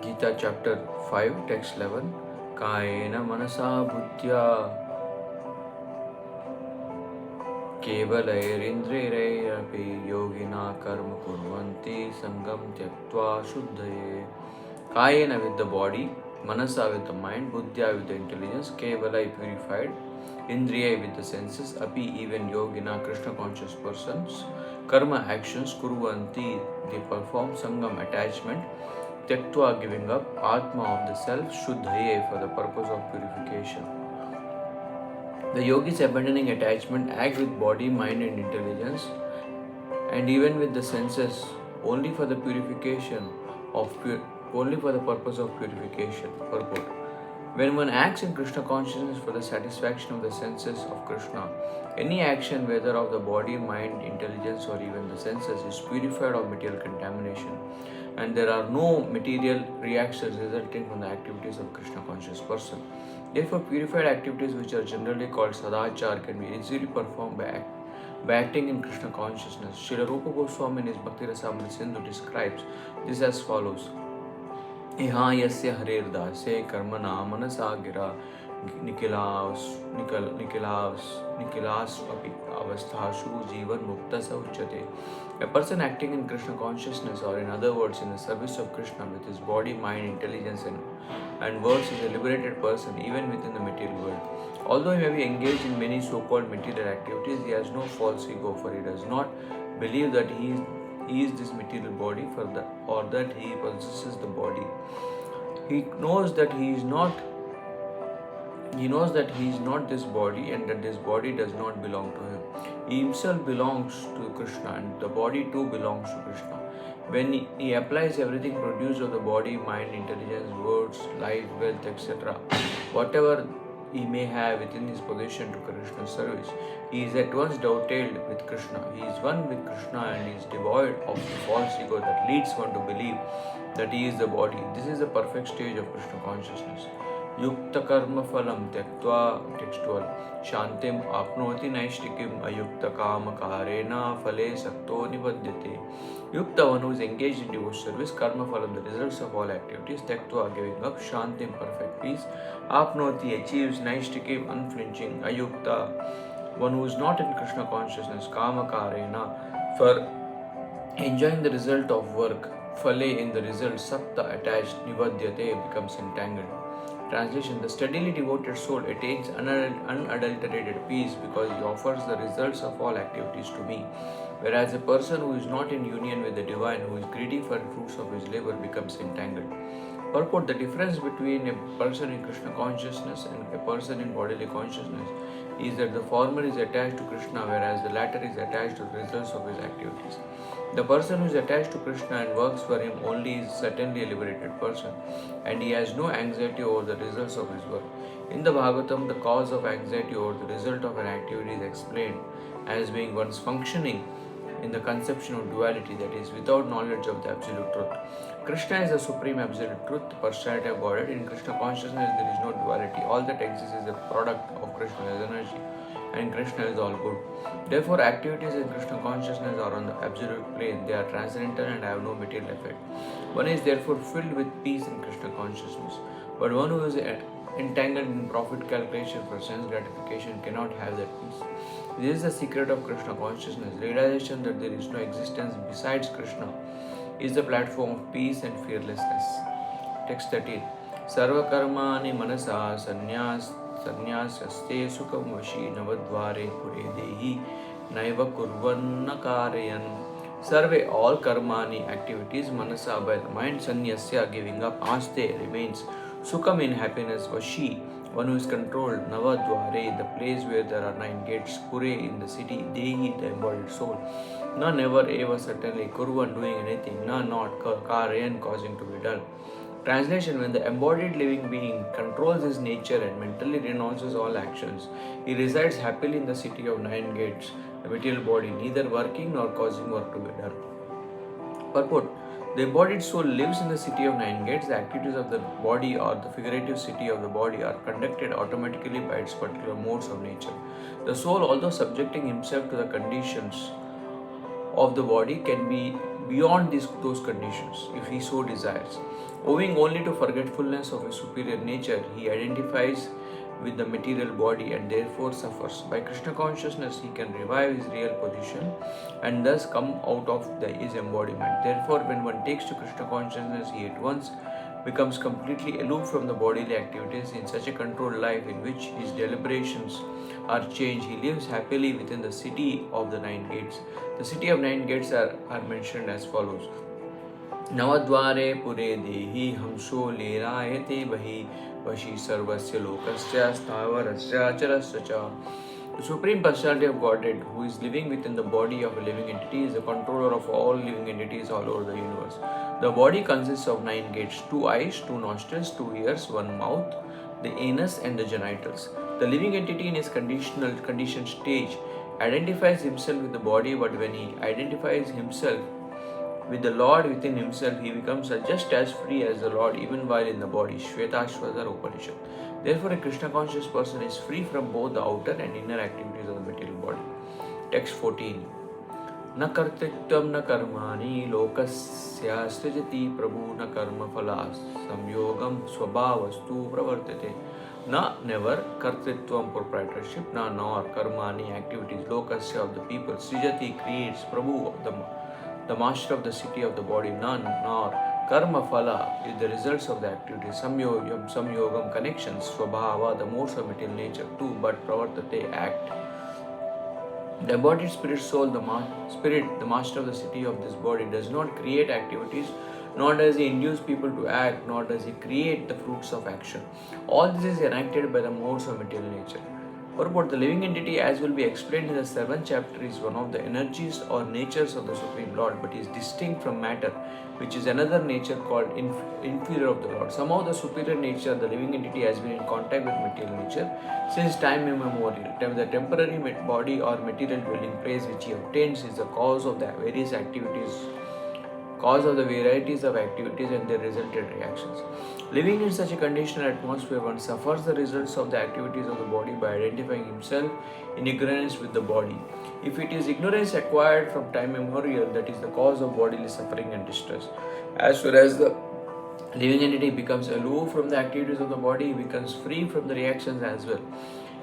Gita chapter 5, text 11. Kayena manasa buddhya kevalairindrairapi yogina karma kurvanti sangam tyaktva shuddhaye. Kayena with the body, manasa with the mind, buddhya with the intelligence, kevalai purified, indriya with the senses, api even yogina Krishna conscious persons, karma actions, kurvanti they perform, sangam attachment, Tyaktva giving up, Atma of the self, Shuddhaye for the purpose of purification. The yogis abandoning attachment act with body, mind and intelligence and even with the senses only for the purification only for the purpose of purification. Purport. When one acts in Krishna consciousness for the satisfaction of the senses of Krishna, any action whether of the body, mind, intelligence or even the senses is purified of material contamination and there are no material reactions resulting from the activities of Krishna conscious person. Therefore, purified activities which are generally called sadachar can be easily performed by acting in Krishna consciousness. Srila Rupa Goswami in his Bhakti Rasamrita Sindhu describes this as follows. Iha yasya harir dase karmana manasa gira nikilas api avasthashu jivan mukta sa uchyate. A person acting in Krishna consciousness or in other words in the service of Krishna with his body, mind, intelligence and words is a liberated person even within the material world. Although he may be engaged in many so-called material activities, he has no false ego for he does not believe that he is this material body or that he possesses the body. He knows that he is not this body and that this body does not belong to him. He himself belongs to Krishna and the body too belongs to Krishna. When he applies everything produced of the body, mind, intelligence, words, life, wealth, etc., whatever he may have within his possession to Krishna's service, he is at once dovetailed with Krishna. He is one with Krishna and is devoid of the false ego that leads one to believe that he is the body. This is the perfect stage of Krishna consciousness. Yukta karma phalam tyaktva textual shantim apnoti naishtikim ayukta kama karena phale sakto nipadyate. Yukta, one who is engaged in devotional service, karma phalam, the results of all activities, tyaktva, giving up, shantim, perfect peace, apnoti, achieves, naishtikim, unflinching, ayukta, one who is not in Krishna consciousness, kama karena, for enjoying the result of work, phale in the result, sakta attached, nivadyate becomes entangled. Translation: the steadily devoted soul attains unadulterated peace because he offers the results of all activities to me, whereas a person who is not in union with the divine, who is greedy for the fruits of his labor, becomes entangled. Purport: the difference between a person in Krishna consciousness and a person in bodily consciousness is that the former is attached to Krishna whereas the latter is attached to the results of his activities. The person who is attached to Krishna and works for him only is certainly a liberated person and he has no anxiety over the results of his work. In the Bhagavatam, the cause of anxiety over the result of an activity is explained as being one's functioning in the conception of duality, that is, without knowledge of the absolute truth. Krishna is the supreme absolute truth, the personality of Godhead. In Krishna consciousness, there is no duality. All that exists is a product of Krishna's energy, and Krishna is all good. Therefore, activities in Krishna consciousness are on the absolute plane. They are transcendental and have no material effect. One is therefore filled with peace in Krishna consciousness. But one who is entangled in profit calculation for sense gratification cannot have that peace. This is the secret of Krishna consciousness. Realization that there is no existence besides Krishna is the platform of peace and fearlessness. Text 13. Sarva karmani manasa sannyasaste sukham vashi navadvare pure dehi naiva kurvanna karayan. Sarve, all karmani activities, manasa by the mind, sannyasya giving up, aste remains, sukham in happiness, vashi one who is controlled, navadvare the place where there are 9 gates, pure in the city, dehi the embodied soul, na never eva certainly, kurvan doing anything, na not, karayan causing to be dull. Translation: when the embodied living being controls his nature and mentally renounces all actions, he resides happily in the city of 9 gates, the material body, neither working nor causing work to be done. Purport: the embodied soul lives in the city of 9 gates. The activities of the body or the figurative city of the body are conducted automatically by its particular modes of nature. The soul, although subjecting himself to the conditions of the body, can be beyond those conditions if he so desires. Owing only to forgetfulness of his superior nature, he identifies with the material body and therefore suffers. By Krishna consciousness, he can revive his real position and thus come out of his embodiment. Therefore, when one takes to Krishna consciousness, he at once becomes completely aloof from the bodily activities. In such a controlled life in which his deliberations are changed, he lives happily within the city of the nine gates. The city of nine gates are mentioned as follows. नवद्वारे पुरे देहि हमशो लेरायते बहि वशी सर्वस्य लोकस्य स्थावरस्य अचरस्य च. The Supreme Personality of Godhead, who is living within the body of a living entity, is the controller of all living entities all over the universe. The body consists of nine gates: 2 eyes, 2 nostrils, 2 ears, 1 mouth, the anus and the genitals. The living entity in his conditioned stage identifies himself with the body, but when he identifies himself with the Lord within himself, he becomes just as free as the Lord even while in the body. Shvetashvatara Upanishad. Therefore, a Krishna conscious person is free from both the outer and inner activities of the material body. Text 14. Na kartritvam na karmani lokasya srijati prabhu na karma phala samyogam swabhavastu pravartate. Na never kartritvam proprietorship, na nor karmani activities lokasya of the people, srijati creates prabhu the master of the city of the body, none nor karma phala is the results of the activities, samyogam connections, swabhava the modes of material nature too, but pravartate act. The embodied spirit soul, the master of the city of this body, does not create activities, nor does he induce people to act, nor does he create the fruits of action. All this is enacted by the modes of material nature. Purport: the living entity, as will be explained in the 7th chapter, is one of the energies or natures of the Supreme Lord, but is distinct from matter, which is another nature called inferior of the Lord. Somehow the superior nature, the living entity, has been in contact with material nature since time immemorial. The temporary body or material dwelling place which he obtains is the cause of the various activities, cause of the varieties of activities and their resultant reactions. Living in such a conditional atmosphere, one suffers the results of the activities of the body by identifying himself in ignorance with the body. If it is ignorance acquired from time immemorial, that is the cause of bodily suffering and distress. As soon as the living entity becomes aloof from the activities of the body, he becomes free from the reactions as well.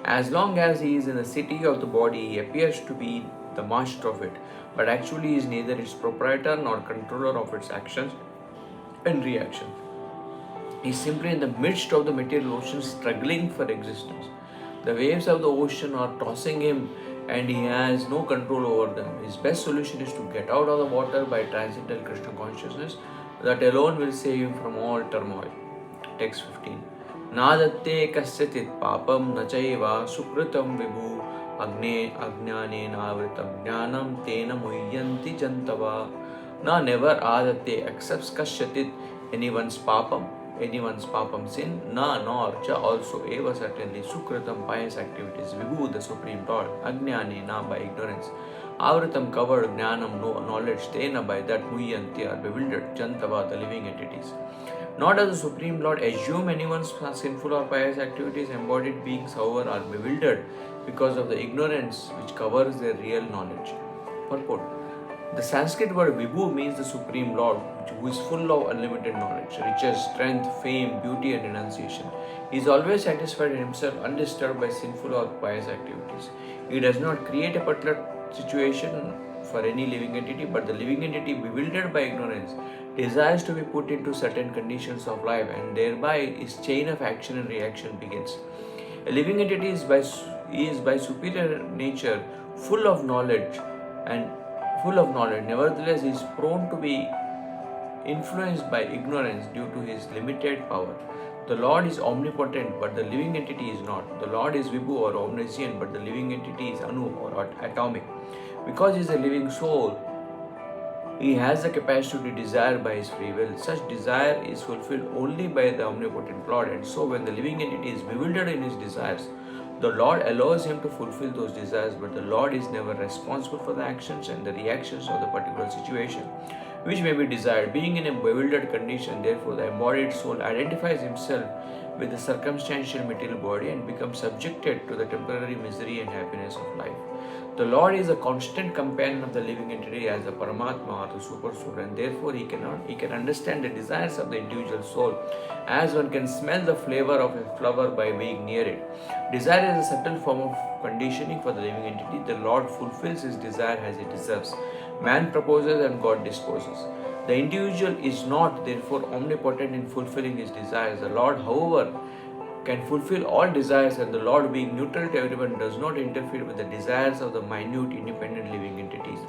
As long as he is in the city of the body, he appears to be the master of it, but actually is neither its proprietor nor controller of its actions and reactions. He is simply in the midst of the material ocean, struggling for existence. The waves of the ocean are tossing him and he has no control over them. His best solution is to get out of the water by transcendental Krishna consciousness. That alone will save him from all turmoil. Text 15. Nadatte kasyatit papam nachaiva sukritam vibhu ajnane navritam jnanam tena muhyanti jantava. Na never adatte accepts kasyatit anyone's papam sin, na nor cha also eva certainly sukritam pious activities, vibhu the Supreme Lord, ajnane na by ignorance, avritam covered, jnanam no knowledge, tena by that muhyanti are bewildered, jantava the living entities. Nor does the Supreme Lord assume anyone's sinful or pious activities. Embodied beings, however, are bewildered because of the ignorance which covers their real knowledge. Purport: the Sanskrit word Vibhu means the Supreme Lord, who is full of unlimited knowledge, riches, strength, fame, beauty and renunciation. He is always satisfied in himself, undisturbed by sinful or pious activities. He does not create a particular situation for any living entity, but the living entity, bewildered by ignorance, desires to be put into certain conditions of life, and thereby his chain of action and reaction begins. A living entity is by superior nature full of knowledge, nevertheless he is prone to be influenced by ignorance due to his limited power. The Lord is omnipotent, but the living entity is not. The Lord is Vibhu or omniscient, but the living entity is Anu or atomic. Because he is a living soul, he has the capacity to desire by his free will. Such desire is fulfilled only by the omnipotent Lord, and so when the living entity is bewildered in his desires, the Lord allows him to fulfill those desires, but the Lord is never responsible for the actions and the reactions of the particular situation which may be desired. Being in a bewildered condition, therefore, the embodied soul identifies himself with the circumstantial material body and becomes subjected to the temporary misery and happiness of life. The Lord is a constant companion of the living entity as the Paramatma or the Super Soul, and therefore he can understand the desires of the individual soul, as one can smell the flavor of a flower by being near it. Desire is a subtle form of conditioning for the living entity. The Lord fulfills his desire as he deserves. Man proposes and God disposes. The individual is not, therefore, omnipotent in fulfilling his desires. The Lord, however, can fulfill all desires, and the Lord, being neutral to everyone, does not interfere with the desires of the minute, independent living entities.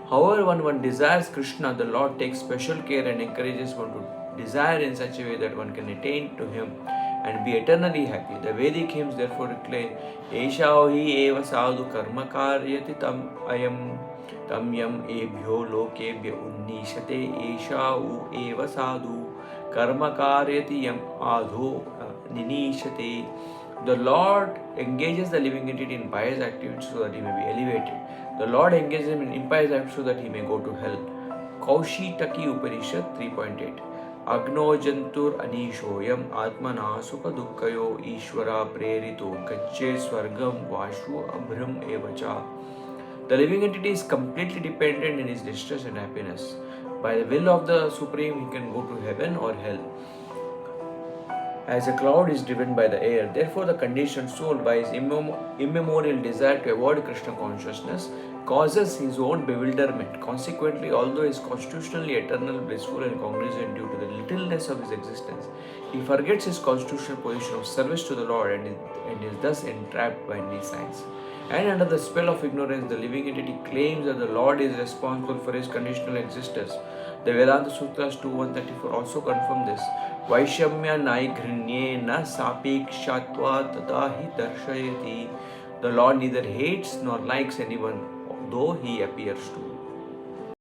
However, when one desires Krishna, the Lord takes special care and encourages one to desire in such a way that one can attain to him and be eternally happy. The Vedic hymns therefore declare, Eshao hi eva sadhu karma karyati tam yam ebhyo lokebhya unnishate Eshau eva sadhu karma karyati yam adho ninishate. The Lord engages the living entity in pious activities so that he may be elevated. The Lord engages him in impious acts so that he may go to hell. Kaushitaki Upanishad 3.8. Agno jantur anishoyam atmana sukha dukkayo ishvara prerito gacche swargam vashu abhram evacha. The living entity is completely dependent in his distress and happiness. By the will of the Supreme, he can go to heaven or hell, as a cloud is driven by the air. Therefore, the conditioned soul, by his immemorial desire to avoid Krishna consciousness, causes his own bewilderment. Consequently, although he is constitutionally eternal, blissful, and congruent due to the littleness of his existence, he forgets his constitutional position of service to the Lord and is thus entrapped by these signs. And under the spell of ignorance, the living entity claims that the Lord is responsible for his conditional existence. The Vedanta Sutras 2.134 also confirm this. Vaishamya naighranye na sapikshatva tatahi darshayati. The Lord neither hates nor likes anyone, though he appears to.